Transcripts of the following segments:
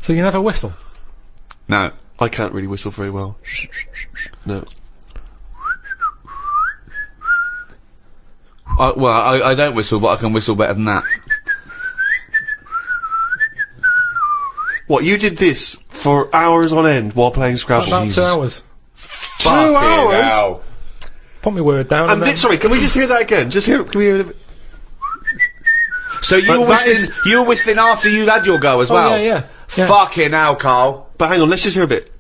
So you never whistle? No. I can't really whistle very well. No. I don't whistle, but I can whistle better than that. What, you did this for hours on end while playing Scrabble? About 2 hours. 2 hours? Hell. Put my word down. And then... sorry, can we just hear that again? Can we hear it? So you were whistling, you were whistling after you had your go as well? Oh, yeah. Fucking hell, Carl. But hang on, let's just hear a bit.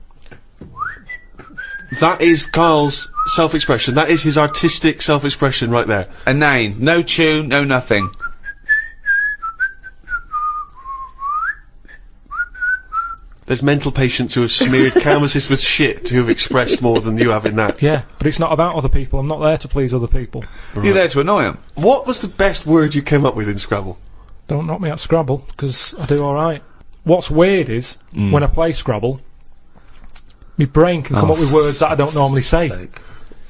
That is Carl's self-expression. That is his artistic self-expression right there. A name. No tune, no nothing. There's mental patients who have smeared canvases with shit who have expressed more than you have in that. Yeah, but it's not about other people. I'm not there to please other people. You're there to annoy them. What was the best word you came up with in Scrabble? Don't knock me at Scrabble, because I do alright. What's weird is, when I play Scrabble, my brain can come up with words that I don't normally say.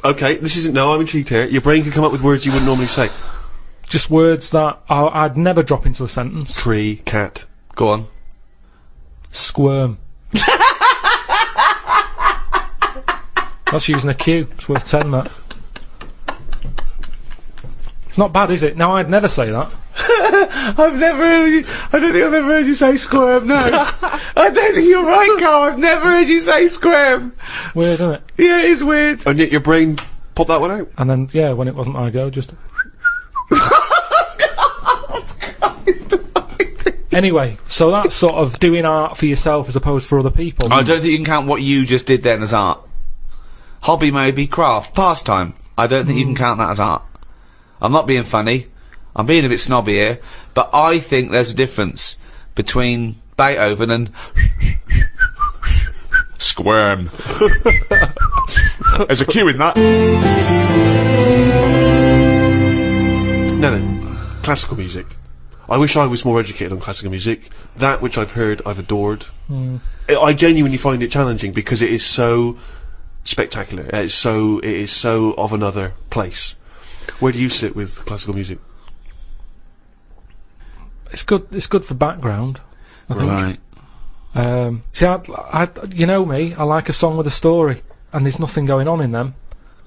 Okay, this isn't... No, I'm intrigued here. Your brain can come up with words you wouldn't normally say. Just words that I'd never drop into a sentence. Tree, cat. Go on. Squirm. That's using a Q. It's worth 10, that. It's not bad, is it? No, I'd never say that. I've never heard you... I don't think I've ever heard you say squirm, no. I don't think you're right, Carl. I've never heard you say squirm. Weird, isn't it? Yeah, it is weird. And yet your brain popped that one out? And then, yeah, when it wasn't my go, just... Anyway, so that's sort of doing art for yourself as opposed for other people. I don't think you can count what you just did then as art. Hobby maybe, craft, pastime. I don't think you can count that as art. I'm not being funny. I'm being a bit snobby here. But I think there's a difference between Beethoven and... Squirm. There's a Q in that. No. Classical music. I wish I was more educated on classical music. That which I've heard, I've adored. I genuinely find it challenging because it is so spectacular. It is so of another place. Where do you sit with classical music? It's good for background, I think. Right. See, you know me, I like a song with a story, and there's nothing going on in them.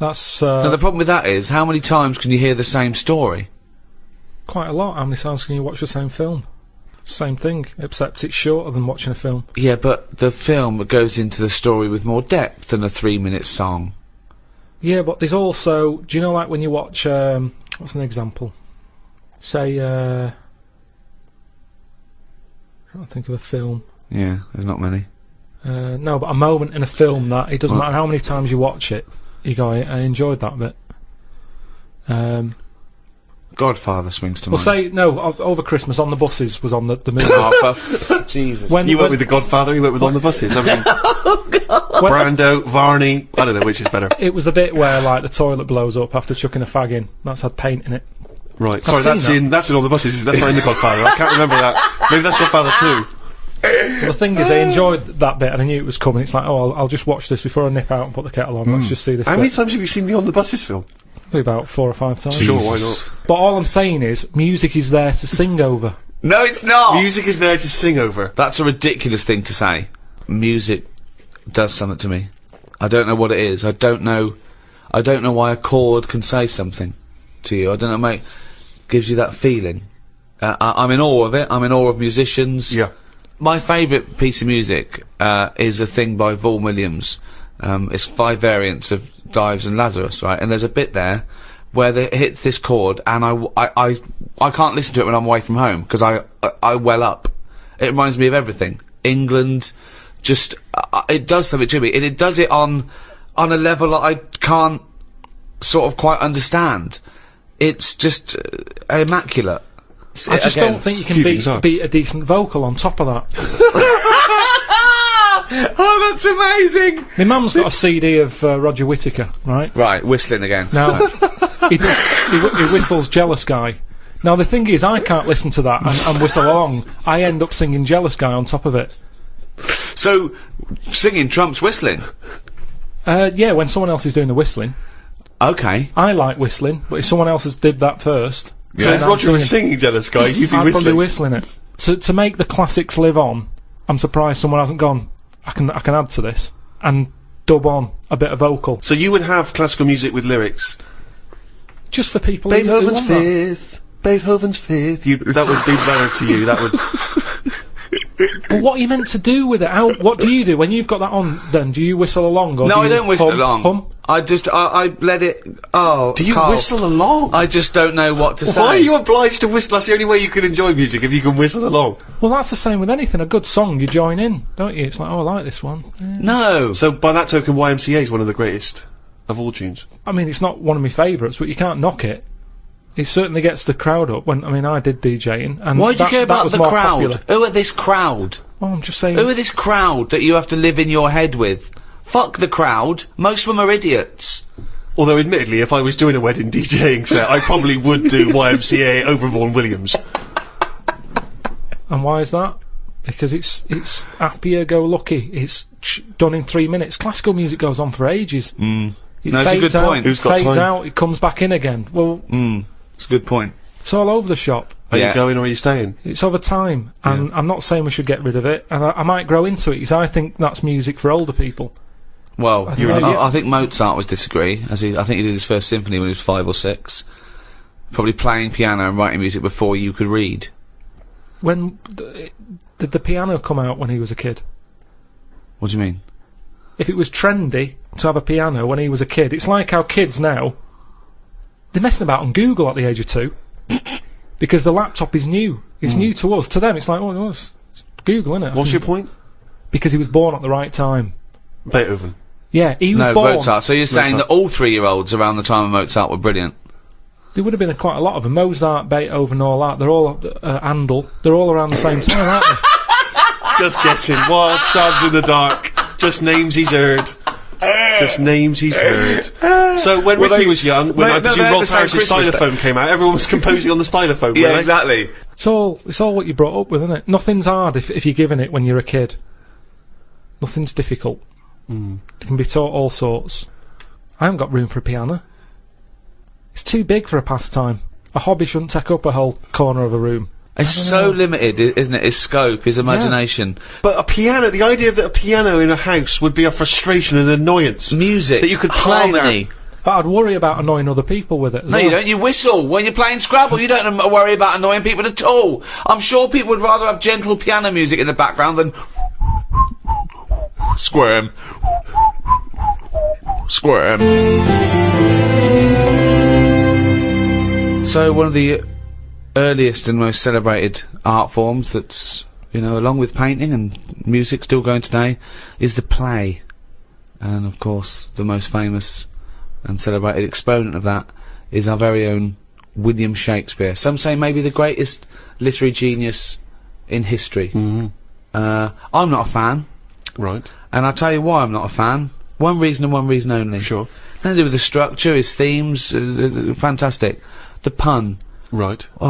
That's, Now the problem with that is, how many times can you hear the same story? quite a lot. How many times can you watch the same film? Same thing, except it's shorter than watching a film. Yeah, but the film goes into the story with more depth than a 3-minute song. Yeah, but there's also... Do you know, like, when you watch... what's an example? Say, I can't think of a film. Yeah, there's not many. No, but a moment in a film that... It doesn't matter how many times you watch it, you go, I enjoyed that bit. Godfather swings to Well, mind. say, no, over Christmas, On the Buses was on the movie. Oh, Jesus. When- You went when- with The Godfather, you went with On the Buses. I mean, Brando, Varney, I don't know which is better. It was the bit where, like, the toilet blows up after chucking a fag in. That's had paint in it. Right, sorry, seen that's in On the Buses, that's not in The Godfather. I can't remember that. Maybe that's Godfather 2. Well, the thing is, I enjoyed that bit and I knew it was coming. It's like, oh, I'll just watch this before I nip out and put the kettle on. Let's just see this How bit. many times have you seen the On the Buses film? Probably about 4 or 5 times. Sure, why not? But all I'm saying is, music is there to sing over. No, it's not! Music is there to sing over. That's a ridiculous thing to say. Music does something to me. I don't know what it is. I don't know why a chord can say something to you. I don't know, mate. Gives you that feeling. I'm in awe of it. I'm in awe of musicians. Yeah. My favourite piece of music is a thing by Vaughan Williams. It's 5 variants of Dives and Lazarus, right? And there's a bit there where it hits this chord, and I can't listen to it when I'm away from home because I well up. It reminds me of everything. England, just it does something to me, and it does it on a level that I can't sort of quite understand. It's just immaculate. I just don't think you can beat a decent vocal on top of that. Oh, that's amazing! My mum's got a CD of Roger Whittaker, right? Right, whistling again. Now, he whistles Jealous Guy. Now, the thing is, I can't listen to that and whistle along. I end up singing Jealous Guy on top of it. So, singing trumps whistling? Yeah, when someone else is doing the whistling. Okay. I like whistling, but if someone else has did that first... So if Roger was singing Jealous Guy, you'd be I'd whistling. probably whistling it. To make the classics live on, I'm surprised someone hasn't gone, I can add to this, and dub on a bit of vocal. So you would have classical music with lyrics? Just for people who Beethoven's want that. Fifth, Beethoven's Fifth. That would be better to you, that would... But what are you meant to do with it? What do you do when you've got that on? Then do you whistle along? Or No, do I you don't whistle along. Hum? I let it. Oh, Do you Carl, whistle along? I just don't know what to say. Why are you obliged to whistle? That's the only way you can enjoy music, if you can whistle along. Well, that's the same with anything. A good song, you join in, don't you? It's like, oh, I like this one. Yeah. No. So by that token, YMCA is one of the greatest of all tunes. I mean, it's not one of my favourites, but you can't knock it. It certainly gets the crowd up. I did DJing, and Why do you care about was the more crowd? popular. Who are this crowd? Oh, I'm just saying. Who are this crowd that you have to live in your head with? Fuck the crowd. Most of them are idiots. Although, admittedly, if I was doing a wedding DJing set, I probably would do YMCA over Vaughan Williams. And why is that? Because it's happier-go-lucky. It's done in 3 minutes. Classical music goes on for ages. It No, it's a fades good out, point. Who's got fades time? out, it comes back in again. Well, It's a good point. it's all over the shop. Are Yeah. you going or are you staying? It's over time, and I'm not saying we should get rid of it, and I might grow into it, because I think that's music for older people. Well, You're an idiot. I think Mozart would disagree. I think he did his first symphony when he was 5 or 6. Probably playing piano and writing music before you could read. When did the piano come out when he was a kid? What do you mean? If it was trendy to have a piano when he was a kid, it's like how kids now, they're messing about on Google at the age of 2 because the laptop is new. It's new to us. To them, it's like, oh, it's Google, innit? What's your point? Because he was born at the right time. Beethoven. Yeah, he was No, born. Mozart. So you're saying Mozart. that all 3-year-olds around the time of Mozart were brilliant? There would have been quite a lot of them. Mozart, Beethoven, all that. They're all Handel. They're all around the same time, aren't they? Just guessing. Wild stabs in the dark. Just names he's heard. Just names he's heard. So when Ricky was young, when I presume Rolf Harris's stylophone came out, everyone was composing on the stylophone. Yeah, weren't they? exactly. It's all what you brought up with, isn't it? Nothing's hard if you're given it when you're a kid. Nothing's difficult. It can be taught all sorts. I haven't got room for a piano. It's too big for a pastime. A hobby shouldn't take up a whole corner of a room. It's so limited, isn't it? His scope, his imagination. But a piano, the idea that a piano in a house would be a frustration and annoyance. Music. That you could play harmony. But I'd worry about annoying other people with it as No, well. you don't. You whistle. When you're playing Scrabble, you don't worry about annoying people at all. I'm sure people would rather have gentle piano music in the background than... Squirm. Squirm. So, one of the earliest and most celebrated art forms that's, along with painting and music still going today, is the play. And, of course, the most famous and celebrated exponent of that is our very own William Shakespeare. Some say maybe the greatest literary genius in history. I'm not a fan. Right. And I'll tell you why I'm not a fan. One reason and one reason only. Sure. Nothing to do with the structure, his themes, fantastic. The pun. Right. Oh,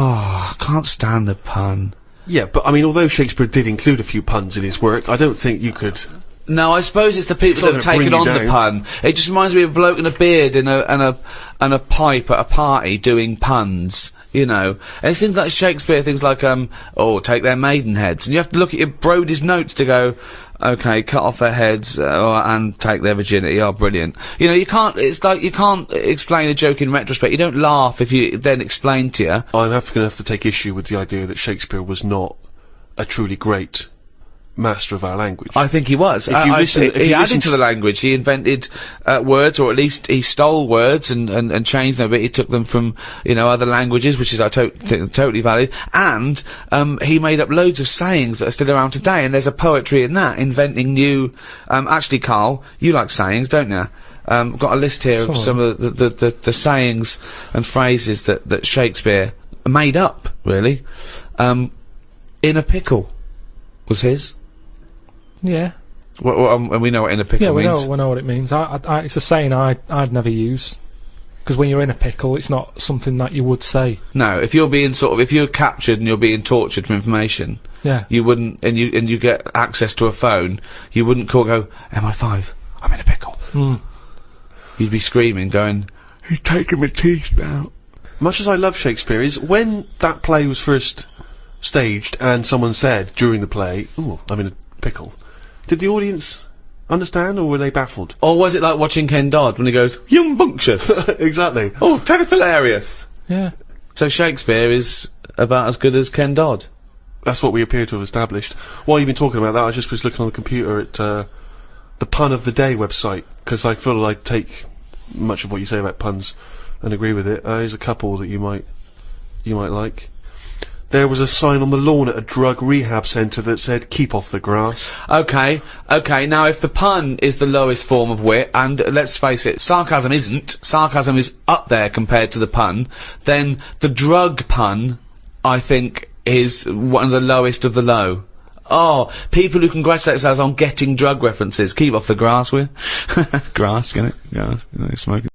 I can't stand the pun. Yeah, but I mean, although Shakespeare did include a few puns in his work, I don't think you could... No, I suppose it's the people that have not gonna taken bring on you the down. pun. It just reminds me of a bloke in a beard and a pipe at a party doing puns, And it's things like Shakespeare, things like, take their maidenheads. And you have to look at your Brody's notes to go, okay, cut off their heads, and take their virginity. Oh, brilliant. You can't, it's like, you can't explain a joke in retrospect. You don't laugh if you then explain to you. I'm going to have to take issue with the idea that Shakespeare was not a truly great master of our language. I think he was. If you listen- if he you added listen to the language. He invented words, or at least he stole words and changed them a bit. He took them from other languages, which is totally valid. And he made up loads of sayings that are still around today. And there's a poetry in that, inventing new. Actually, Carl, you like sayings, don't you? Got a list here of some of the sayings and phrases that Shakespeare made up. Really, in a pickle was his. Yeah. And we know what in a pickle Yeah, we means. know what it means. It's a saying I'd never use. Because when you're in a pickle, it's not something that you would say. No, if you're being if you're captured and you're being tortured for information, Yeah. you wouldn't, and you get access to a phone, you wouldn't go, MI5, I'm in a pickle. You'd be screaming, going, he's taking my teeth out. Much as I love Shakespeare, is when that play was first staged and someone said during the play, "Ooh, I'm in a pickle. Did the audience understand, or were they baffled? Or was it like watching Ken Dodd when he goes, "Yumbunctious"? Exactly. Oh, terribly hilarious. Yeah. So Shakespeare is about as good as Ken Dodd. That's what we appear to have established. While you've been talking about that, I just was looking on the computer at the Pun of the Day website, because I feel I take much of what you say about puns and agree with it. There's a couple that you might like. There was a sign on the lawn at a drug rehab centre that said, "Keep off the grass." Okay, now if the pun is the lowest form of wit, and let's face it, sarcasm isn't, sarcasm is up there compared to the pun, then the drug pun, I think, is one of the lowest of the low. Oh, people who congratulate themselves on getting drug references, keep off the grass, will you? Grass, get it? Grass, smoking.